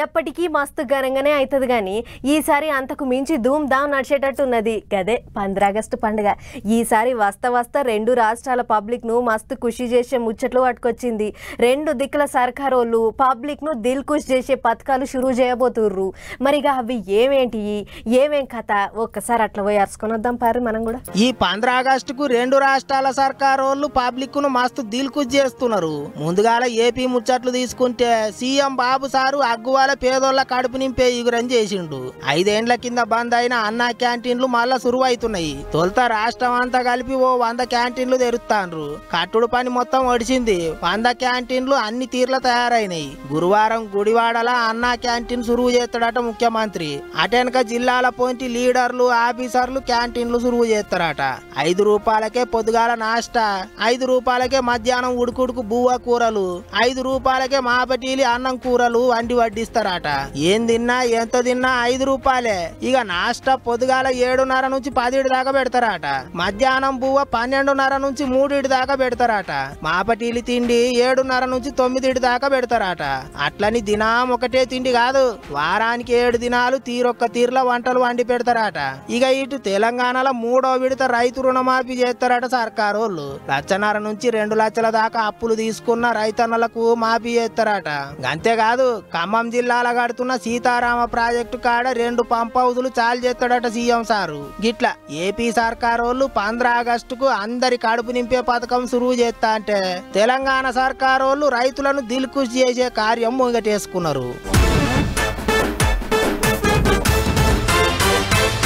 ఎప్పటికీ మస్తు ఘనంగానే అవుతుంది కానీ ఈసారి అంతకు మించి ధూమ్ ధామ్ నడిచేటట్టున్నది గదే 15 ఆగస్టు పండుగ. ఈసారి వస్తా రెండు రాష్ట్రాల పబ్లిక్ను మస్తు ఖుషి చేసే ముచ్చట్లు పట్టుకొచ్చింది. రెండు దిక్కుల సర్కారోళ్ళు పబ్లిక్ను దిల్ ఖుష్ చేసే పథకాలు షురూ చేయబోతుర్రు. మరిగా అవి ఏమేం కథ ఒక్కసారి అట్లా పోయి అరుచుకొని వద్దాం పారు మనం కూడా. ఈ 15 ఆగస్టుకు రెండు రాష్ట్రాల సర్కారోళ్ళు పబ్లిక్ను మస్తు దిల్ ఖుష్ చేస్తున్నారు. ముందుగాల ఏపీ ముచ్చట్లు తీసుకుంటే సీఎం బాబు సారు అగ్గువాల పేదోళ్ల కడుపు నింపే ఇగురని చేసిండు. 5 ఏండ్ల కింద బంద్ అయిన అన్న క్యాంటీన్లు మళ్ళా సురువైతున్నాయి. తొలుత రాష్ట్రం అంతా కలిపి ఓ 100 క్యాంటీన్లు తెరుస్తాండ్రు. కట్టుడు పని మొత్తం ఒడిచింది. 100 క్యాంటీన్లు అన్ని తీర్ల తయారైనాయి. గురువారం గుడివాడల అన్న క్యాంటీన్ సురువు చేస్తాడట ముఖ్యమంత్రి. అటెనక జిల్లాల పోంటి లీడర్లు ఆఫీసర్లు క్యాంటీన్లు సురువు చేస్తారట. 5 రూపాయలకే పొద్దుగాల నాష్టా, 5 రూపాయలకే మధ్యాహ్నం ఉడుకుడుకు బువ్వ కూరలు, 5 రూపాయలకే మాపటీలి అన్నం కూరలు వండి వడ్డిస్తారట. ఏం తిన్నా ఎంత తిన్నా 5 రూపాయలే. ఇక నాష్టా పొద్దుగాల 7:30 నుంచి 10 దాకా పెడతారట. మధ్యాహ్నం బువ్వ 12:30 నుంచి 3 దాకా పెడతారట. మాపటీలి తిండి 7:30 నుంచి 9 దాకా పెడతారట. అట్లని దినం ఒకటే తిండి కాదు, వారానికి 7 దినాలు తీరొక్క తీర్ల వంటలు వండి పెడతారట. ఇక ఇటు తెలంగాణలో 3వ విడత రైతు రుణమాఫీ చేస్తారట సర్కారోళ్ళు. 1,50,000 నుంచి 2 లక్షల దాకా అప్పులు తీసుకున్న రైతన్నలకు మాఫీ చేస్తారట. అంతేకాదు ఖమ్మం జిల్లాలో కడుతున్న సీతారామ ప్రాజెక్టు కాడ 2 పంప్ హౌజులు చాలు చేస్తాడట సీఎం సారు. గిట్లా ఏపీ సర్కారోళ్ళు 15 ఆగస్టుకు అందరి కడుపు నింపే పథకం సురువు చేస్తా అంటే తెలంగాణ సర్కారోళ్ళు రైతులను దిల్ ఖుష్ చేసే కార్యం ముంగటేసుకున్నారు.